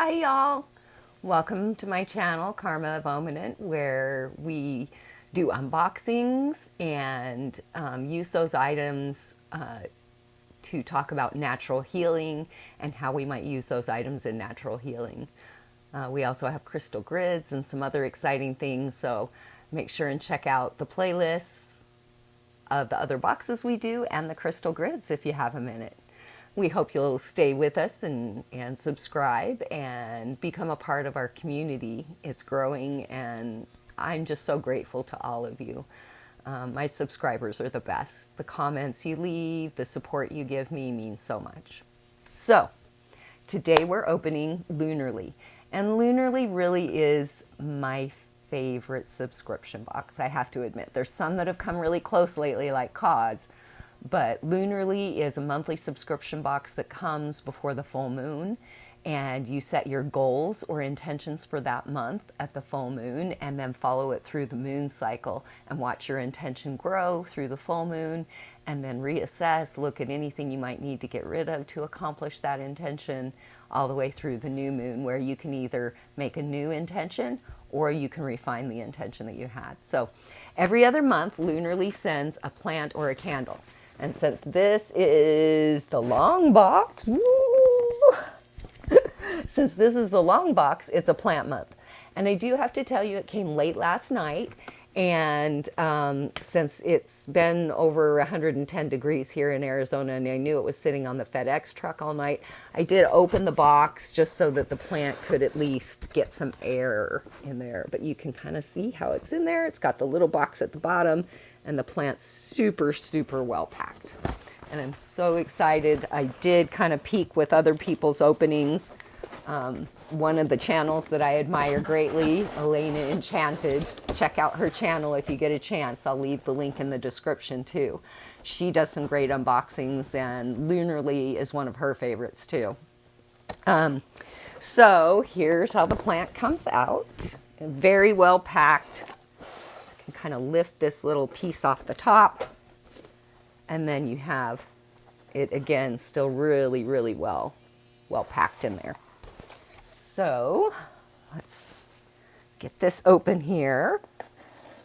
Hi y'all! Welcome to my channel, Karma of Ominent, where we do unboxings and use those items to talk about natural healing and how we might use those items in natural healing. We also have crystal grids and some other exciting things, so make sure and check out the playlists of the other boxes we do and the crystal grids if you have a minute. We hope you'll stay with us and subscribe and become a part of our community. It's growing and I'm just so grateful to all of you. My subscribers are the best. The comments you leave, the support you give me means so much. So today we're opening Lunarly, and Lunarly really is my favorite subscription box, I have to admit. There's some that have come really close lately, like Cause, but Lunarly is a monthly subscription box that comes before the full moon, and you set your goals or intentions for that month at the full moon and then follow it through the moon cycle and watch your intention grow through the full moon, and then reassess, look at anything you might need to get rid of to accomplish that intention all the way through the new moon, where you can either make a new intention or you can refine the intention that you had. So every other month, Lunarly sends a plant or a candle. And since this is the long box, since this is the long box, it's a plant month. And I do have to tell you, it came late last night. And since it's been over 110 degrees here in Arizona, and I knew it was sitting on the FedEx truck all night, I did open the box just so that the plant could at least get some air in there. But you can kind of see how it's in there. It's got the little box at the bottom, and the plant's super, super well packed. And I'm so excited. I did kind of peek with other people's openings. One of the channels that I admire greatly, Elena Enchanted, check out her channel if you get a chance. I'll leave the link in the description too. She does some great unboxings, and Lunarly is one of her favorites too. So here's how the plant comes out. Very well packed. I can kind of lift this little piece off the top, and then you have it again still really, really well packed in there. So let's get this open here.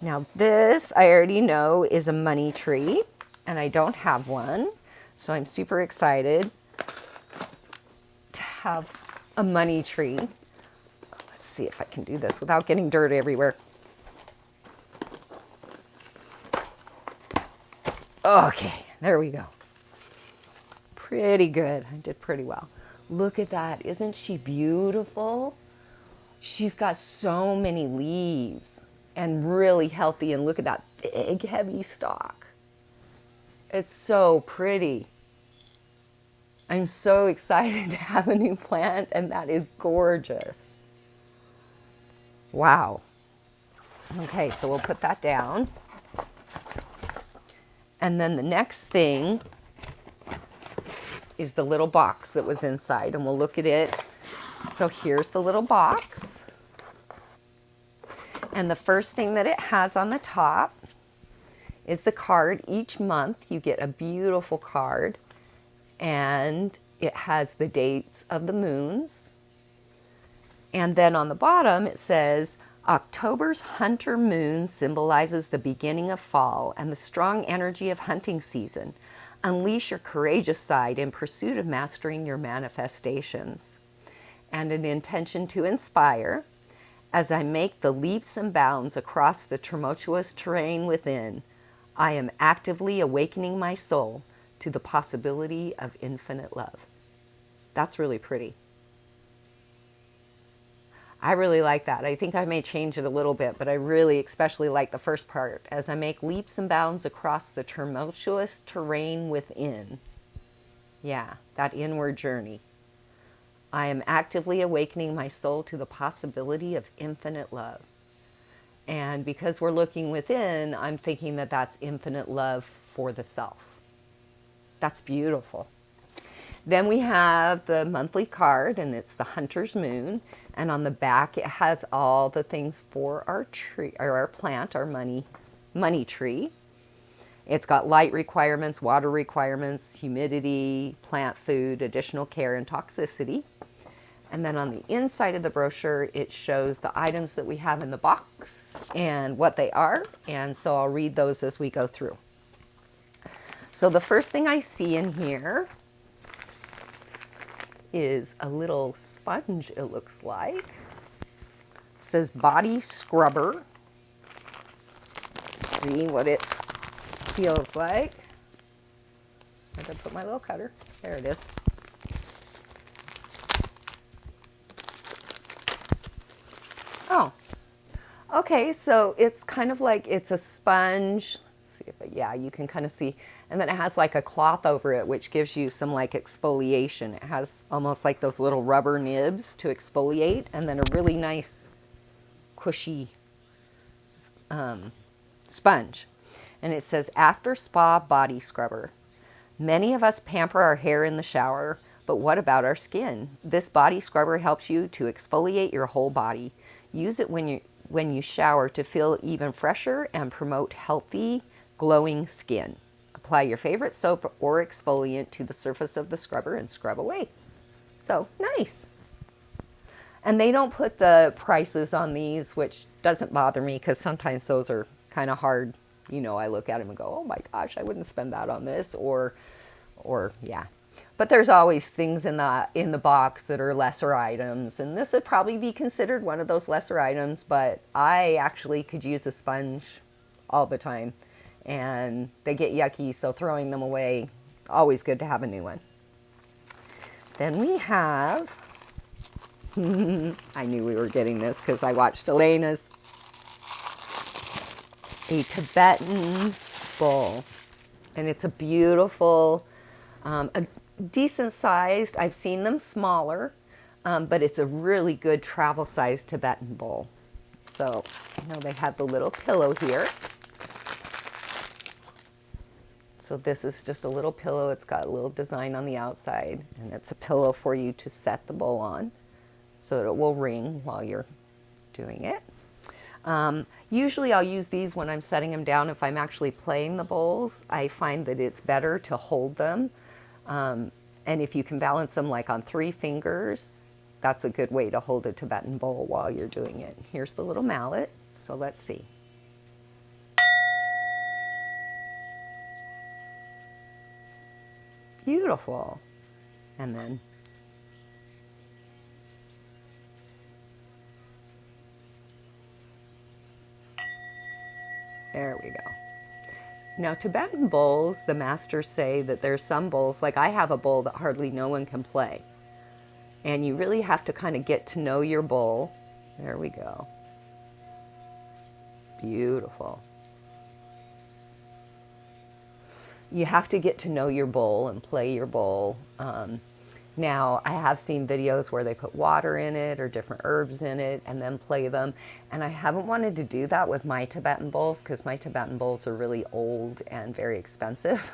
Now this, I already know, is a money tree, and I don't have one. So I'm super excited to have a money tree. Let's see if I can do this without getting dirt everywhere. Okay, there we go. Pretty good. I did pretty well. Look at that. Isn't she beautiful? She's got so many leaves and really healthy. And look at that big, heavy stalk. It's so pretty. I'm so excited to have a new plant, and that is gorgeous. Wow. Okay, so we'll put that down. And then the next thing is the little box that was inside, and we'll look at it. So here's the little box. And the first thing that it has on the top is the card. Each month you get a beautiful card, and it has the dates of the moons. And then on the bottom it says, October's hunter moon symbolizes the beginning of fall and the strong energy of hunting season. Unleash your courageous side in pursuit of mastering your manifestations. And an intention to inspire. As I make the leaps and bounds across the tumultuous terrain within, I am actively awakening my soul to the possibility of infinite love. That's really pretty. I really like that. I think I may change it a little bit, but I really especially like the first part. As I make leaps and bounds across the tumultuous terrain within. Yeah, that inward journey. I am actively awakening my soul to the possibility of infinite love. And because we're looking within, I'm thinking that that's infinite love for the self. That's beautiful. Then we have the monthly card, and it's the Hunter's Moon. And on the back, it has all the things for our tree, or our plant, our money tree. It's got light requirements, water requirements, humidity, plant food, additional care, and toxicity. And then on the inside of the brochure, it shows the items that we have in the box and what they are. And so I'll read those as we go through. So the first thing I see in here is a little sponge, it looks like. It says body scrubber. Let's see what it feels like. Where'd I put my little cutter? There it is. Oh, okay, so it's kind of like it's a sponge. Let's see if yeah, you can kind of see. And then it has like a cloth over it, which gives you some like exfoliation. It has almost like those little rubber nibs to exfoliate, and then a really nice, cushy sponge. And it says, after spa body scrubber. Many of us pamper our hair in the shower, but what about our skin? This body scrubber helps you to exfoliate your whole body. Use it when you shower to feel even fresher and promote healthy, glowing skin. Apply your favorite soap or exfoliant to the surface of the scrubber and scrub away. So, nice. And they don't put the prices on these, which doesn't bother me because sometimes those are kind of hard. You know, I look at them and go, oh my gosh, I wouldn't spend that on this, or yeah. But there's always things in the box that are lesser items, and this would probably be considered one of those lesser items, but I actually could use a sponge all the time, and they get yucky, so throwing them away, always good to have a new one. Then we have, I knew we were getting this because I watched Elena's, a Tibetan bowl, and it's a beautiful, a decent sized, I've seen them smaller, but it's a really good travel sized Tibetan bowl. So, you know, they have the little pillow here. So this is just a little pillow. It's got a little design on the outside, and it's a pillow for you to set the bowl on so that it will ring while you're doing it. Usually I'll use these when I'm setting them down. If I'm actually playing the bowls, I find that it's better to hold them. And if you can balance them like on 3 fingers, that's a good way to hold a Tibetan bowl while you're doing it. Here's the little mallet. So let's see. Beautiful. And then there we go. Now, Tibetan bowls, the masters say that there's some bowls, like I have a bowl that hardly no one can play. And you really have to kind of get to know your bowl. There we go. Beautiful. You have to get to know your bowl and play your bowl. Now, I have seen videos where they put water in it or different herbs in it and then play them. And I haven't wanted to do that with my Tibetan bowls because my Tibetan bowls are really old and very expensive.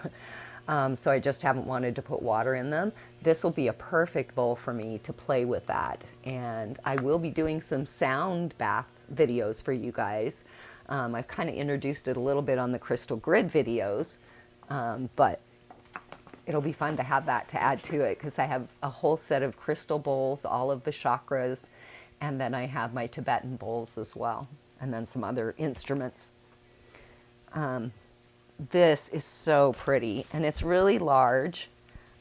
So I just haven't wanted to put water in them. This will be a perfect bowl for me to play with that. And I will be doing some sound bath videos for you guys. I've kind of introduced it a little bit on the crystal grid videos, but it'll be fun to have that to add to it because I have a whole set of crystal bowls, all of the chakras, and then I have my Tibetan bowls as well, and then some other instruments. This is so pretty, and it's really large,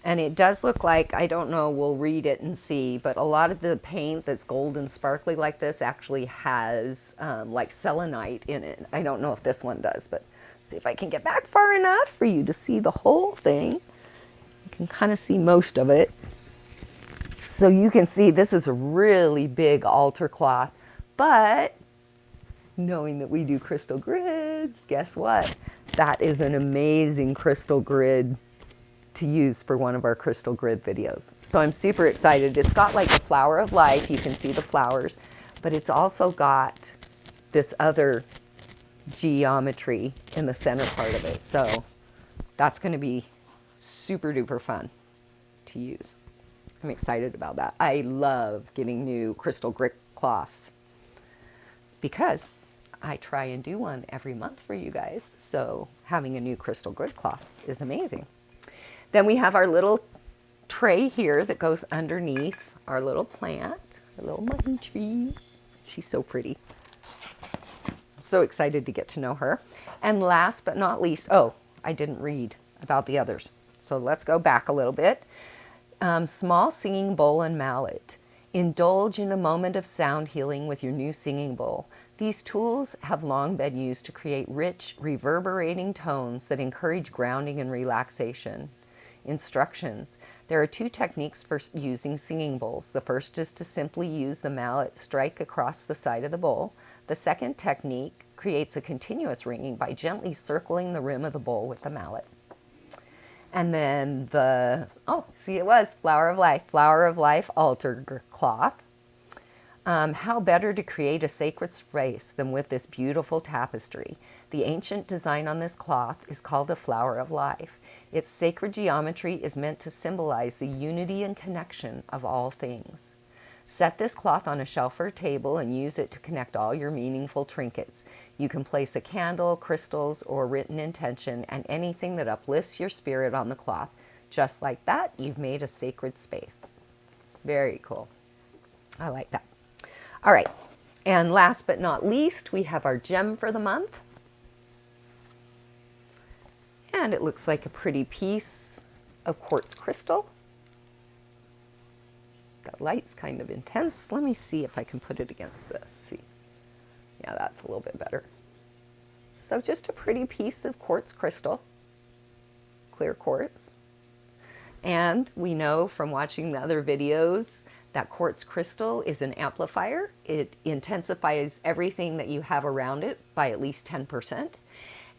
and it does look like, I don't know, we'll read it and see, but a lot of the paint that's gold and sparkly like this actually has like selenite in it. I don't know if this one does, but see if I can get back far enough for you to see the whole thing. You can kind of see most of it. So you can see this is a really big altar cloth, but knowing that we do crystal grids, guess what? That is an amazing crystal grid to use for one of our crystal grid videos. So I'm super excited. It's got like a flower of life. You can see the flowers, but it's also got this other geometry in the center part of it. So that's going to be super duper fun to use. I'm excited about that. I love getting new crystal grid cloths because I try and do one every month for you guys. So having a new crystal grid cloth is amazing. Then we have our little tray here that goes underneath our little plant, our little money tree. She's so pretty. I'm so excited to get to know her. And last but not least, oh, I didn't read about the others. So let's go back a little bit. Small singing bowl and mallet. Indulge in a moment of sound healing with your new singing bowl. These tools have long been used to create rich, reverberating tones that encourage grounding and relaxation. Instructions. There are 2 techniques for using singing bowls. The first is to simply use the mallet strike across the side of the bowl. The second technique creates a continuous ringing by gently circling the rim of the bowl with the mallet. And then it was Flower of Life altar cloth. How better to create a sacred space than with this beautiful tapestry? The ancient design on this cloth is called a flower of life. Its sacred geometry is meant to symbolize the unity and connection of all things. Set this cloth on a shelf or table and use it to connect all your meaningful trinkets. You can place a candle, crystals, or written intention and anything that uplifts your spirit on the cloth. Just like that, you've made a sacred space. Very cool. I like that. All right, and last but not least, we have our gem for the month. And it looks like a pretty piece of quartz crystal. That light's kind of intense. Let me see if I can put it against this. See, yeah, that's a little bit better. So just a pretty piece of quartz crystal, clear quartz. And we know from watching the other videos that quartz crystal is an amplifier. It intensifies everything that you have around it by at least 10%.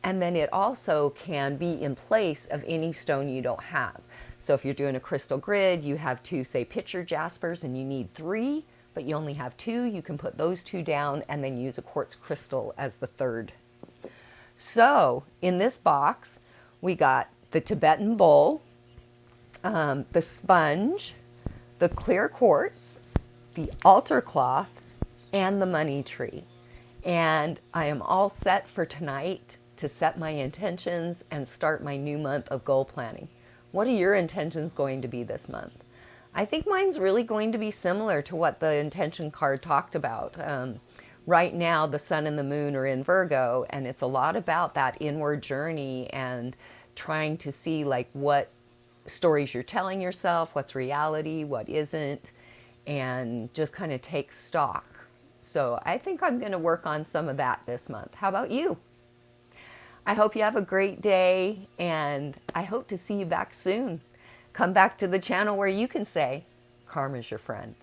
And then it also can be in place of any stone you don't have. So if you're doing a crystal grid, you have 2, say, pitcher jaspers, and you need 3, but you only have 2, you can put those 2 down and then use a quartz crystal as the third. So in this box, we got the Tibetan bowl, the sponge, the clear quartz, the altar cloth, and the money tree. And I am all set for tonight to set my intentions and start my new month of goal planning. What are your intentions going to be this month? I think mine's really going to be similar to what the intention card talked about. Right now, the sun and the moon are in Virgo, and it's a lot about that inward journey and trying to see like what stories you're telling yourself, what's reality, what isn't, and just kind of take stock. So I think I'm going to work on some of that this month. How about you? I hope you have a great day, and I hope to see you back soon. Come back to the channel where you can say, Karma's your friend.